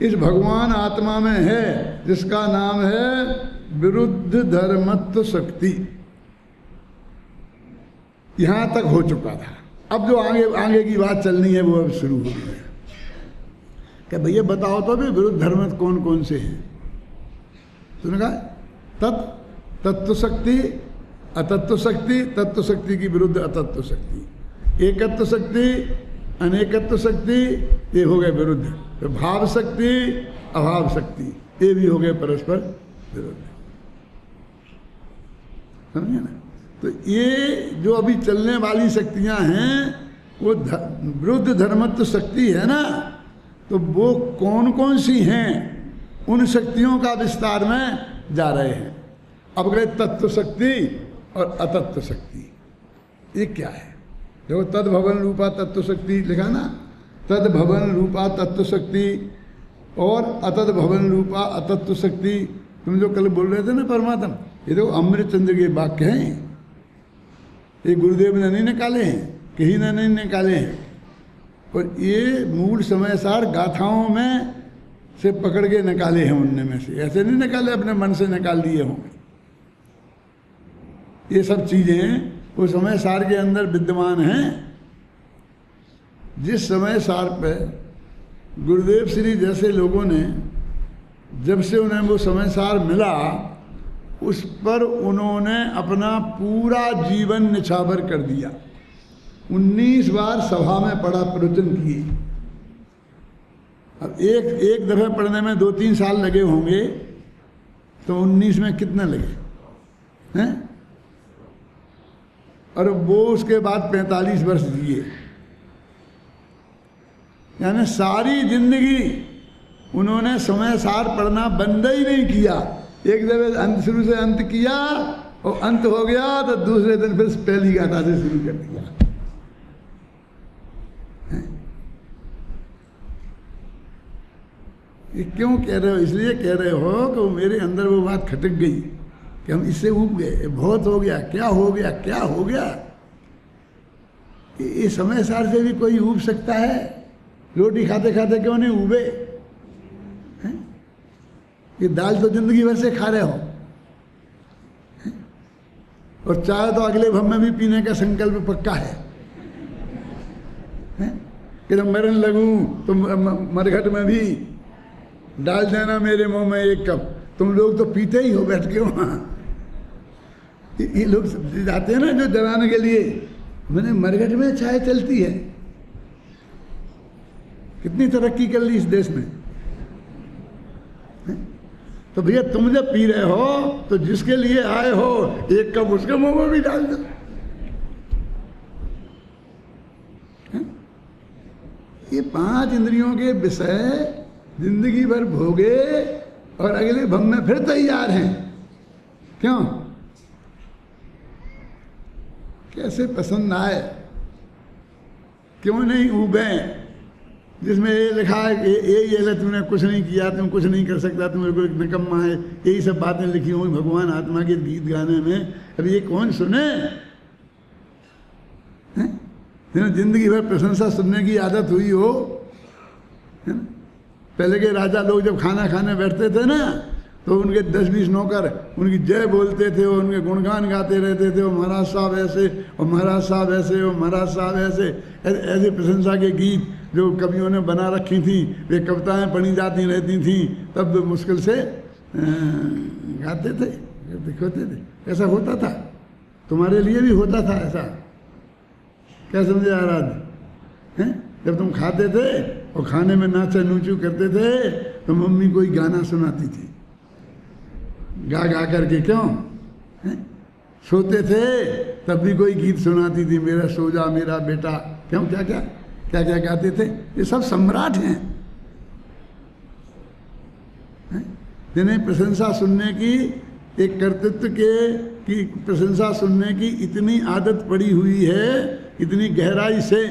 इस भगवान आत्मा में है, जिसका नाम है विरुद्ध धर्मत्व शक्ति। यहां तक हो चुका था। अब जो आगे आगे की बात चलनी है वो अब शुरू हो गई है कि भैया बताओ तो भी विरुद्ध धर्म कौन कौन से हैं। तुमने कहा तत्व शक्ति, अतत्व शक्ति, तत्व शक्ति की विरुद्ध अतत्व शक्ति, एकत्व शक्ति, अनेकत्व शक्ति, ये हो गए विरुद्ध। तो भाव शक्ति, अभाव शक्ति, ये भी हो गए परस्पर विरुद्ध। समझे ना? तो ये जो अभी चलने वाली शक्तियां हैं वो विरुद्ध धर्मत्व शक्ति है ना, तो वो कौन कौन सी हैं, उन शक्तियों का विस्तार में जा रहे हैं। अब गए तत्व शक्ति और अतत्व शक्ति। ये क्या है? देखो, तद भवन रूपा तत्व शक्ति लिखा ना, तद भवन रूपा तत्व शक्ति और अतद भवन रूपा अतत्व शक्ति। तुम जो कल बोल रहे थे ना परमात्मा, ये देखो अमृतचंद्र के वाक्य हैं, ये गुरुदेव ने नहीं निकाले हैं, कहीं ने नहीं निकाले हैं, और ये मूल समय सार गाथाओं में से पकड़ के निकाले हैं उनने में से, ऐसे नहीं निकाले अपने मन से निकाल दिए होंगे। ये सब चीजें वो समय सार के अंदर विद्यमान हैं। जिस समय सार पे गुरुदेव श्री जैसे लोगों ने, जब से उन्हें वो समय सार मिला, उस पर उन्होंने अपना पूरा जीवन निछावर कर दिया। 19 बार सभा में पढ़ा, प्रवचन किए। अब एक दफे पढ़ने में 2-3 साल लगे होंगे, तो 19 में कितने लगे हैं? और वो उसके बाद 45 वर्ष जिए, यानी सारी जिंदगी उन्होंने समय सार पढ़ना बंद ही नहीं किया। एक दफे अंत शुरू से अंत किया और अंत हो गया तो दूसरे दिन फिर पहली गाथा से शुरू कर दिया। ये क्यों कह रहे हो? इसलिए कह रहे हो कि वो मेरे अंदर वो बात खटक गई कि हम इससे ऊब गए, बहुत हो गया, क्या हो गया, क्या हो गया। ये समय सार से भी कोई ऊब सकता है? रोटी खाते खाते क्यों नहीं ऊबे? ये दाल तो जिंदगी भर से खा रहे हो, और चाय तो अगले भव में भी पीने का संकल्प पक्का है कि जब मरने लगूं तो मरघट में भी डाल देना मेरे मुंह में 1 कप। तुम लोग तो पीते ही हो बैठ के वहां। ये लोग जाते हैं ना जो जलाने के लिए, मैंने मरघट में चाय चलती है। कितनी तरक्की कर ली इस देश में। तो भैया तुम जब पी रहे हो तो जिसके लिए आए हो 1 कप उसके मुंह में भी डाल दो। ये 5 इंद्रियों के विषय जिंदगी भर भोगे और अगले भव में फिर तैयार हैं। क्यों? कैसे पसंद आए, क्यों नहीं ऊबे? जिसमें ये लिखा है कि ये तुमने कुछ नहीं किया, तुम कुछ नहीं कर सकता, तुम बिल्कुल निकम्मा है, यही सब बातें लिखी हुई भगवान आत्मा के गीत गाने में। अब ये कौन सुने? जिंदगी भर प्रशंसा सुनने की आदत हुई हो, है ना? पहले के राजा लोग जब खाना खाने बैठते थे ना, तो उनके 10-20 नौकर उनकी जय बोलते थे, और उनके गुणगान गाते रहते थे। वो महाराज साहब ऐसे, और महाराज साहब ऐसे, और महाराज साहब ऐसे, ऐसे प्रशंसा के गीत जो कवियों ने बना रखी थी, वे कविताएं पढ़ी जाती रहती थी, तब मुश्किल से गाते थे, दिखोते थे। ऐसा होता था, तुम्हारे लिए भी होता था ऐसा। क्या समझे आराध? हैं? जब तुम खाते थे और खाने में नाचा नूचू करते थे, तो मम्मी कोई गाना सुनाती थी, गा गा करके। क्यों? सोते थे तब भी कोई गीत सुनाती थी, मेरा सो जा मेरा बेटा। क्यों? क्या क्या क्या क्या गाते थे? ये सब सम्राट हैं, जिन्हें प्रशंसा सुनने की, एक कर्तृत्व की प्रशंसा सुनने की इतनी आदत पड़ी हुई है, इतनी गहराई से।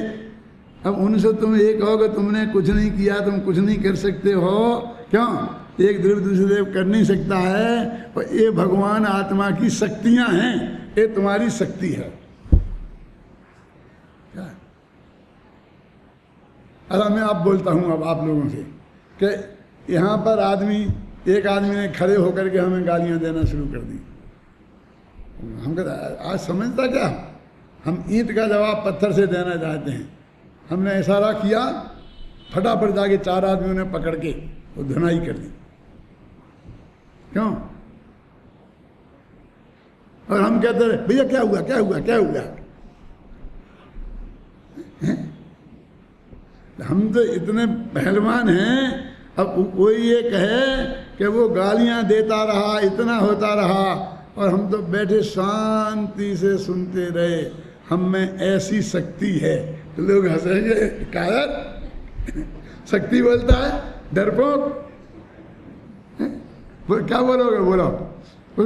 अब उनसे तुम ये कहोगे तुमने कुछ नहीं किया, तुम कुछ नहीं कर सकते हो। क्यों? एक द्रव्य दूसरे देव कर नहीं सकता है, और ये भगवान आत्मा की शक्तियां हैं, ये तुम्हारी शक्ति है। क्या? अच्छा मैं अब बोलता हूँ अब आप लोगों से कि यहाँ पर एक आदमी ने खड़े होकर के हमें गालियाँ देना शुरू कर दी। हम कहते आज समझता क्या, हम ईंट का जवाब पत्थर से देना चाहते हैं। हमने इशारा किया, फटाफट जाके 4 आदमियों ने पकड़ के वो धुनाई कर दी। क्यों? और हम कहते रहे भैया क्या हुआ क्या हुआ क्या हुआ। हम तो इतने पहलवान हैं, अब कोई ये कहे कि वो गालियां देता रहा, इतना होता रहा, और हम तो बैठे शांति से सुनते रहे। हम में ऐसी शक्ति है, तो लोग हंसेंगे, कायर शक्ति बोलता है, डरपोक। क्या बोलोगे, बोलो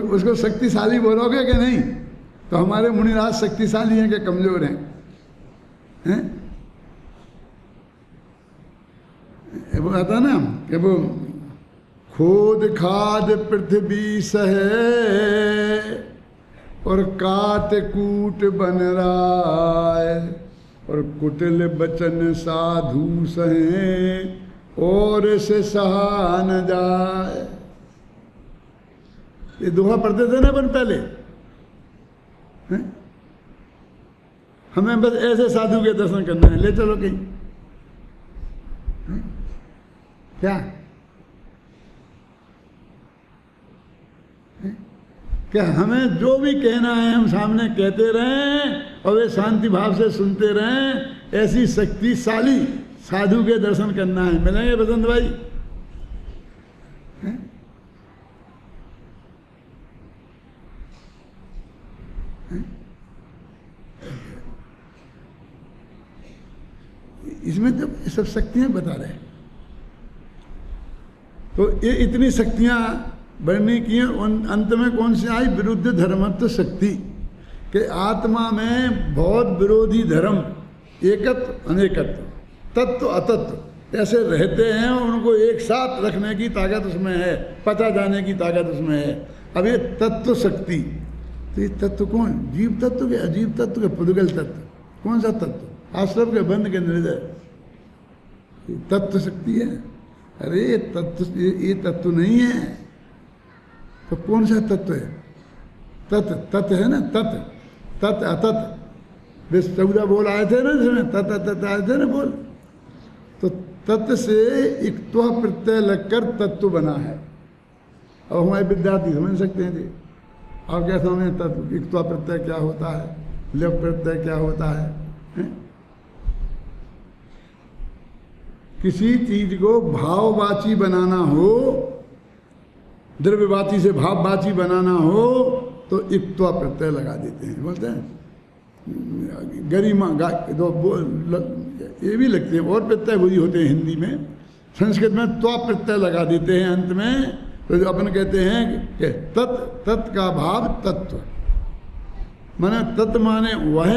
उसको शक्तिशाली बोलोगे कि नहीं? तो हमारे मुनिराज शक्तिशाली हैं कि कमजोर हैं? वो आता ना कि वो खोद खाद पृथ्वी सहे और काट कूट बन राय और कुटिल बचन साधु सहे और से सहा न जाए। ये दोहा पढ़ते थे ना अपन पहले, हैं? हमें बस ऐसे साधु के दर्शन करना है, ले चलो कहीं। क्या क्या हमें जो भी कहना है हम सामने कहते रहें और वे शांति भाव से सुनते रहें। ऐसी शक्तिशाली साधु के दर्शन करना है। मिलेंगे बसंत भाई? इसमें तो सब शक्तियां बता रहे हैं। तो ये इतनी शक्तियां बढ़ने की हैं। अंत में कौन सी आई? विरुद्ध धर्मत्व शक्ति के आत्मा में बहुत विरोधी धर्म, एकत्व अनेकत्व, तत्व अतत्व ऐसे रहते हैं और उनको एक साथ रखने की ताकत उसमें है, पता जाने की ताकत उसमें है। अब ये तत्व शक्ति, तो ये तत्व कौन? जीव तत्व के, अजीव तत्व के, पुद्गल तत्व? कौन सा तत्व? आश्रम के बंध के निर्दय तत्व शक्ति है। अरे तत्व, ये तत्व नहीं है तो कौन सा तत्व है? तत्व तत्व है ना, तत्व तत्व अतत्व। वे 14 बोल आए थे ना जिसमें तत्व तत्व आए थे ना बोल। तो तत्व से इक्त्वा प्रत्यय लगकर तत्व बना है। और हमारे विद्यार्थी समझ सकते हैं जी। आप क्या समझें तत्व? इक्त्वा प्रत्यय क्या होता है, लेप प्रत्यय क्या होता है? किसी चीज को भाववाची बनाना हो, द्रव्यवाची से भाववाची बनाना हो तो इक्त्वा प्रत्यय लगा देते हैं। बोलते हैं गरिमा दो ये भी लगते हैं, और प्रत्यय वही होते हैं हिंदी में। संस्कृत में त्वा प्रत्यय लगा देते हैं अंत में। तो जो अपन कहते हैं कि तत् का भाव तत्व, माने तत्व माने वह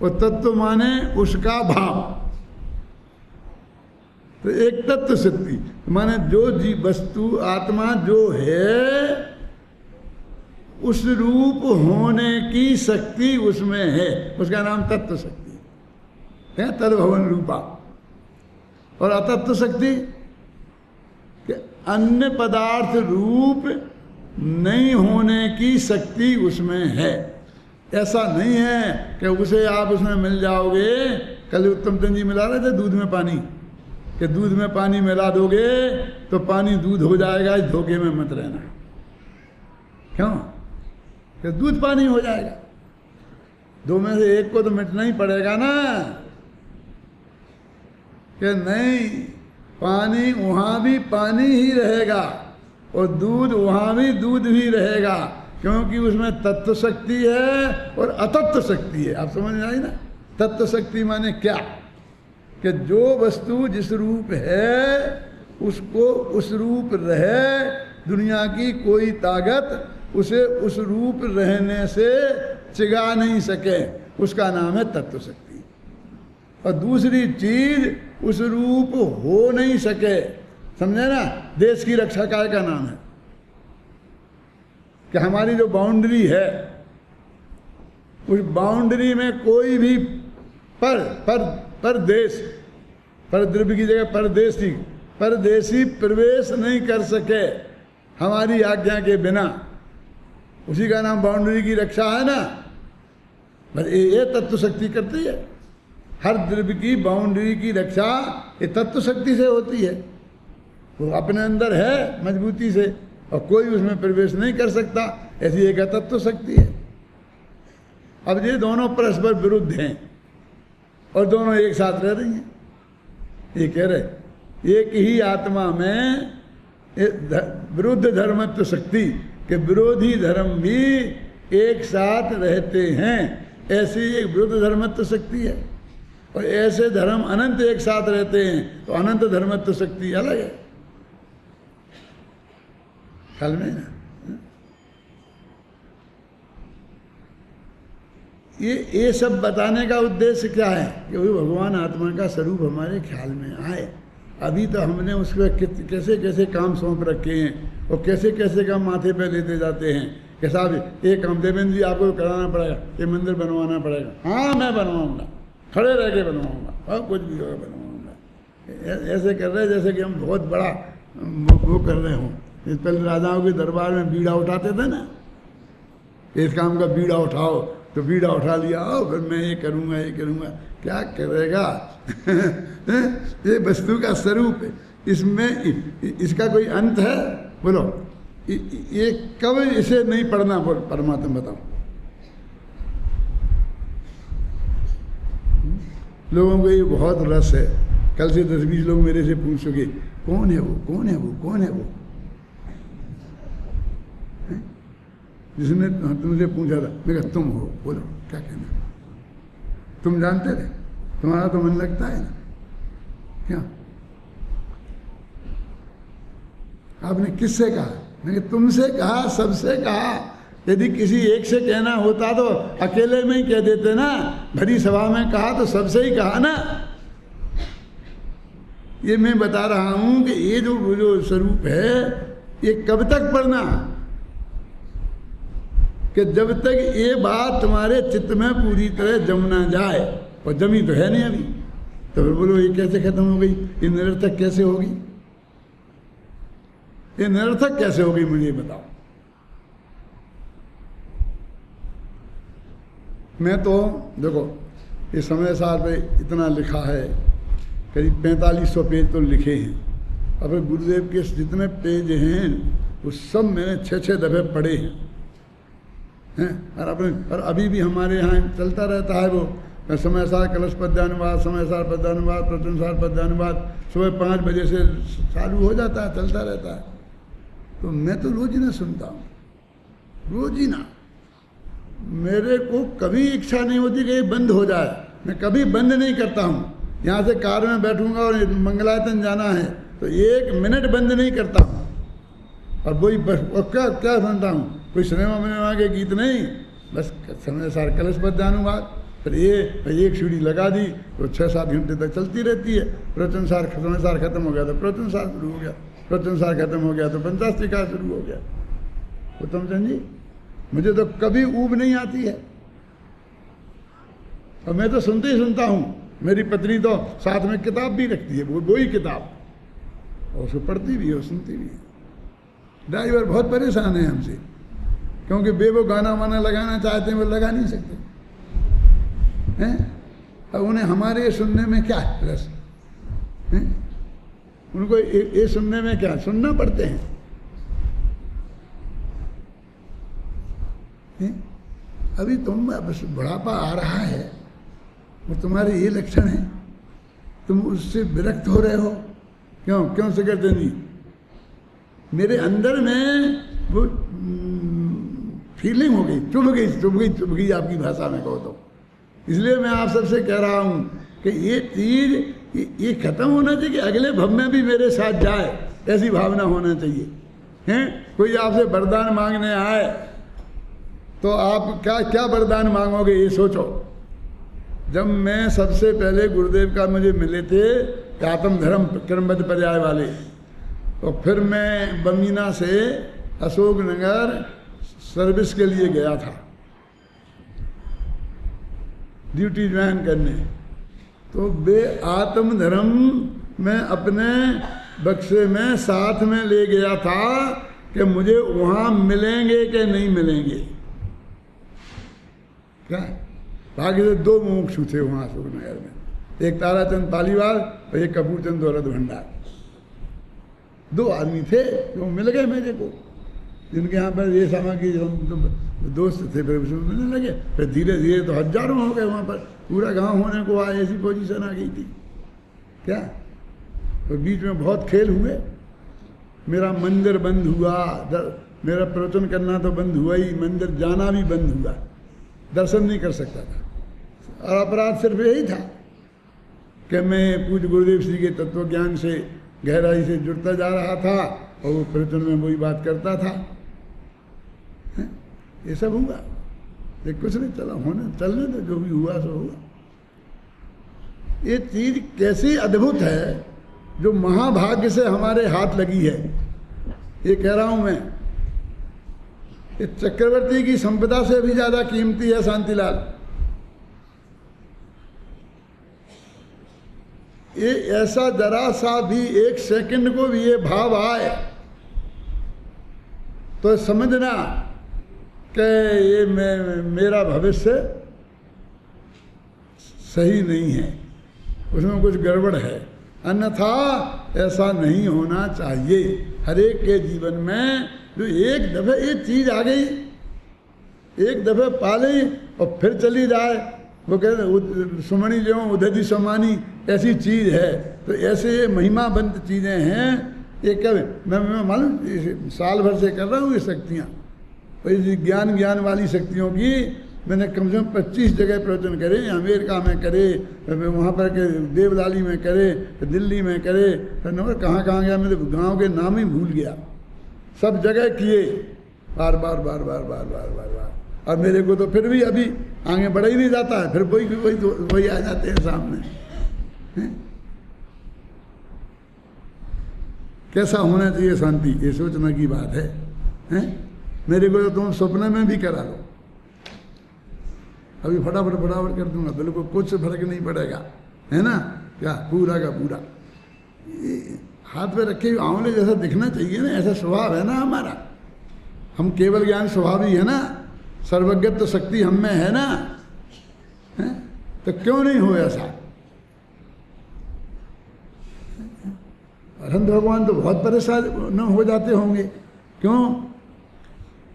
और तत्व माने उसका भाव। तो एक तत्व शक्ति माने जो जीव वस्तु आत्मा जो है उस रूप होने की शक्ति उसमें है, उसका नाम तत्व शक्ति है, तद्भवन रूपा। और अतत्व शक्ति कि अन्य पदार्थ रूप नहीं होने की शक्ति उसमें है। ऐसा नहीं है कि उसे आप उसमें मिल जाओगे। कल उत्तम चंद जी मिला रहे थे दूध में पानी, कि दूध में पानी मिला दोगे तो पानी दूध हो जाएगा, इस धोखे में मत रहना। क्यों? कि दूध पानी हो जाएगा। दो में से एक को तो मिटना ही पड़ेगा ना। कि नहीं, पानी वहाँ भी पानी ही रहेगा और दूध वहाँ भी दूध ही रहेगा, क्योंकि उसमें तत्व शक्ति है और अतत्व शक्ति है। आप समझ में आई ना? तत्व शक्ति माने क्या? कि जो वस्तु जिस रूप है उसको उस रूप रहे, दुनिया की कोई ताकत उसे उस रूप रहने से चिगा नहीं सके, उसका नाम है तत्व शक्ति। और दूसरी चीज उस रूप हो नहीं सके, समझे ना? देश की रक्षा काय का नाम है कि हमारी जो बाउंड्री है उस बाउंड्री में कोई भी पर देश परद्रव्य की जगह परदेशी, परदेशी प्रवेश नहीं कर सके हमारी आज्ञा के बिना, उसी का नाम बाउंड्री की रक्षा है ना। बस ये तत्व शक्ति करती है। हर द्रव्य की बाउंड्री की रक्षा ये तत्व शक्ति से होती है। वो अपने अंदर है मजबूती से और कोई उसमें प्रवेश नहीं कर सकता, ऐसी एक तत्व शक्ति है। अब ये दोनों परस्पर विरुद्ध हैं और दोनों एक साथ रह रही हैं। ये कह रहे एक ही आत्मा में विरुद्ध धर्मत्व शक्ति के विरोधी धर्म भी एक साथ रहते हैं, ऐसी एक विरुद्ध धर्मत्व शक्ति है। और ऐसे धर्म अनंत एक साथ रहते हैं तो अनंत धर्मत्व शक्ति अलग है। ख्याल में ना, ये सब बताने का उद्देश्य क्या है कि वो भगवान आत्मा का स्वरूप हमारे ख्याल में आए। अभी तो हमने उसको कैसे कैसे काम सौंप रखे हैं और कैसे कैसे काम माथे पे लेते जाते हैं कि साहब ये काम देवेंद्र जी आपको कराना पड़ेगा, ये मंदिर बनवाना पड़ेगा। हाँ मैं बनवाऊंगा, खड़े रह के बनवाऊंगा और कुछ भी होगा बनवाऊंगा। ऐसे कर रहे जैसे कि हम बहुत बड़ा वो कर रहे हों। इस पहले राजाओं के दरबार में बीड़ा उठाते थे ना, इस काम का बीड़ा उठाओ, तो बीड़ा उठा लिया, फिर मैं ये करूँगा, क्या करेगा? ये वस्तु का स्वरूप है, इसमें इसका कोई अंत है? बोलो ये कब इसे नहीं पढ़ना? बोल परमात्मा बताओ। लोगों को ये बहुत रस है। कल से 10-20 लोग मेरे से पूछ चुके कौन है वो, कौन है वो, कौन है वो? जिसने तुमसे पूछा था, मैं कहा तुम हो, बोलो क्या कहना? तुम जानते थे? तुम्हारा तो मन लगता है ना, क्या? आपने किससे कहा? मैंने तुमसे कहा, सबसे कहा। यदि किसी एक से कहना होता तो अकेले में ही कह देते ना, भरी सभा में कहा तो सबसे ही कहा ना। ये मैं बता रहा हूं कि ये जो स्वरूप है ये कब तक पढ़ना, कि जब तक ये बात तुम्हारे चित्त में पूरी तरह जम ना जाए, और जमी तो है नहीं अभी, तो फिर बोलो ये कैसे खत्म हो गई, ये निरर्थक कैसे होगी? ये निरर्थक कैसे होगी मुझे बताओ। मैं तो देखो ये समय सार पे इतना लिखा है, करीब 4500 पेज तो लिखे हैं। अब गुरुदेव के जितने पेज हैं वो सब मैंने 6-6 दफे पढ़े हैं। और अभी भी हमारे यहाँ चलता रहता है वो समय सार कलश पद्यानुवाद, समय सार पद्यानुवाद, प्रचुन सार पद्यानुवाद, सुबह 5 बजे से चालू हो जाता है, चलता रहता है। तो मैं तो रोज ही ना सुनता हूँ, रोज ही ना। मेरे को कभी इच्छा नहीं होती कि ये बंद हो जाए, मैं कभी बंद नहीं करता हूँ। यहाँ से कार में बैठूंगा और मंगलायतन जाना है तो 1 मिनट बंद नहीं करता हूँ। और वही बस क्या सुनता हूँ, कोई सिनेमा विनेमा के गीत नहीं, बस समय सार कलश पद्यानुवाद। फिर ये एक सीढ़ी लगा दी तो 6-7 घंटे तक चलती रहती है। प्रवचन सार समय सार खत्म हो गया तो प्रवचन सार शुरू हो गया, प्रवचन सार खत्म हो गया तो पंचास्त्रिका शुरू हो गया। उत्तम चंद जी, मुझे तो कभी ऊब नहीं आती है और मैं तो सुनते ही सुनता हूँ। मेरी पत्नी तो साथ में किताब भी रखती है, वो ही किताब, और उसको पढ़ती भी है और सुनती भी है। ड्राइवर बहुत परेशान है हमसे, क्योंकि वो गाना वाना लगाना चाहते हैं, वो लगा नहीं सकते हैं। अब उन्हें हमारे सुनने में क्या रस है? उनको ये सुनने में क्या, सुनना पड़ते हैं। अभी तुम बुढ़ापा आ रहा है और तुम्हारे ये लक्षण है, तुम उससे विरक्त हो रहे हो। क्यों सिकरते नहीं? मेरे अंदर में वो फीलिंग हो गई, चुभ गई आपकी भाषा में कहो तो। इसलिए मैं आप सबसे कह रहा हूँ कि ये तीर ये खत्म होना चाहिए कि अगले भव में भी मेरे साथ जाए, ऐसी भावना होना चाहिए। हैं कोई आपसे वरदान मांगने आए तो आप क्या वरदान मांगोगे ये सोचो। जब मैं सबसे पहले गुरुदेव का मुझे मिले थे आत्म धर्म क्रमबद्ध पर्याय वाले, तो फिर मैं बमीना से अशोकनगर सर्विस के लिए गया था, ड्यूटी ज्वाइन करने। तो वे आत्मधर्म मैं अपने बक्से में साथ में ले गया था कि मुझे वहाँ मिलेंगे कि नहीं मिलेंगे। क्या बाकी से 2 मुमुक्षु थे वहाँ अशोकनगर में, एक ताराचंद पालीवाल और एक कपूरचंद दौलत भंडार। 2 आदमी थे जो मिल गए मेरे को, जिनके यहाँ पर ये सामग्री दोस्त थे, फिर उसमें मिलने लगे। फिर धीरे धीरे तो हजारों हो गए वहाँ पर, पूरा गांव होने को आए, ऐसी पोजीशन आ गई थी। क्या तो बीच में बहुत खेल हुए। मेरा मंदिर बंद हुआ, मेरा प्रवचन करना तो बंद हुआ ही, मंदिर जाना भी बंद हुआ, दर्शन नहीं कर सकता था। और अपराध सिर्फ यही था कि मैं पूज्य गुरुदेव श्री के तत्व ज्ञान से गहराई से जुड़ता जा रहा था और वो प्रवचन में वही बात करता था। ये सब हुआ, ये कुछ नहीं चला, होने चलने तो जो भी हुआ सो हुआ। ये चीज कैसी अद्भुत है जो महाभाग्य से हमारे हाथ लगी है। ये कह रहा हूं मैं, ये चक्रवर्ती की संपदा से भी ज्यादा कीमती है शांतिलाल। ये ऐसा जरा सा भी 1 सेकंड को भी ये भाव आए तो समझना कि ये मेरा भविष्य सही नहीं है, उसमें कुछ गड़बड़ है, अन्यथा ऐसा नहीं होना चाहिए। हर एक के जीवन में जो एक दफे ये चीज आ गई, एक दफे पा ली और फिर चली जाए, वो कहते सुमणि जो उदधि समानी ऐसी चीज है। तो ऐसे ये महिमाबंत चीजें हैं। ये कब मैं मालूम साल भर से कर रहा हूँ ये शक्तियाँ, ज्ञान वाली शक्तियों की मैंने कम से कम 25 जगह प्रवचन करे, अमेरिका में करे, वहाँ पर के देवलाली में करे, दिल्ली में करे, कहाँ कहाँ गया, मेरे गांव के नाम ही भूल गया। सब जगह किए, बार बार बार बार बार बार बार बार। और मेरे को तो फिर भी अभी आगे बढ़ा ही नहीं जाता है, फिर वही आ जाते हैं सामने। कैसा होना चाहिए शांति, ये सोचने की बात है। मेरे को तो तुम सपने में भी करा लो, अभी फटाफट कर दूंगा, बिल्कुल कुछ फर्क नहीं पड़ेगा, है ना। क्या पूरा का पूरा हाथ पे रखे हुए आंवले जैसा दिखना चाहिए ना, ऐसा स्वभाव है ना हमारा। हम केवल ज्ञान स्वभाव ही है ना, सर्वज्ञत्व शक्ति हम में है ना, है? तो क्यों नहीं हो ऐसा। अरहंत भगवान तो बहुत परेशान न हो जाते होंगे, क्यों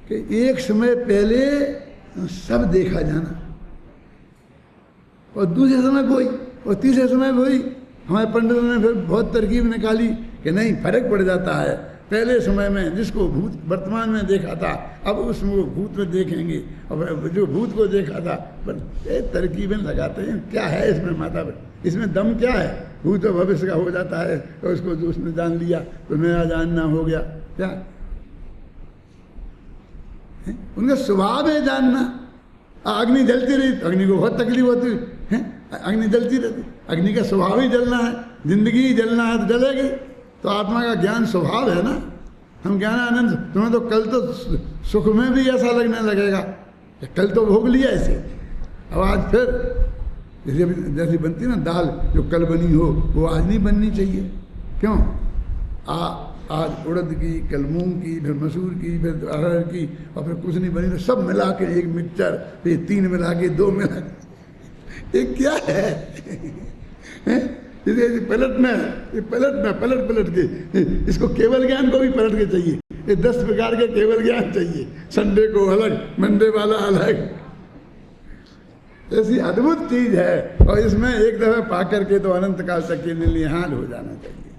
कि एक समय पहले सब देखा जाना और दूसरे समय कोई और तीसरे समय कोई। हमारे पंडितों ने फिर बहुत तरकीब निकाली कि नहीं, फर्क पड़ जाता है। पहले समय में जिसको भूत वर्तमान में देखा था, अब उसको भूत में देखेंगे, और जो भूत को देखा था, पर तरकीबें लगाते हैं। क्या है इसमें माता, इसमें दम क्या है। भूत भविष्य का हो जाता है तो उसको उसने जान लिया तो मेरा जानना हो गया। क्या उनका स्वभाव है जानना। अग्नि जलती रही तो अग्नि को बहुत तकलीफ होती है, अग्नि जलती रहती, अग्नि का स्वभाव ही जलना है, जिंदगी ही जलना है तो जलेगी। तो आत्मा का ज्ञान स्वभाव है ना। हम ज्ञान आनंद, तुम्हें तो कल तो सुख में भी ऐसा लगने लगेगा, कल तो भोग लिया ऐसे, अब आज फिर जैसी बनती ना दाल जो कल बनी हो वो आज नहीं बननी चाहिए। क्यों, आज उड़द की, कल मूंग की, फिर मसूर की, फिर अरहर की, और फिर कुछ नहीं बनी तो सब मिला के एक मिक्सचर, फिर 3 मिला के 2 मिला के, ये क्या है। पलट के इसको केवल ज्ञान को भी पलट के चाहिए। ये 10 प्रकार के केवल ज्ञान चाहिए, संडे को अलग, मंडे वाला अलग। ऐसी अद्भुत चीज है और इसमें एक दफे पा करके तो अनंत काल तक के लिए निहाल हो जाना चाहिए।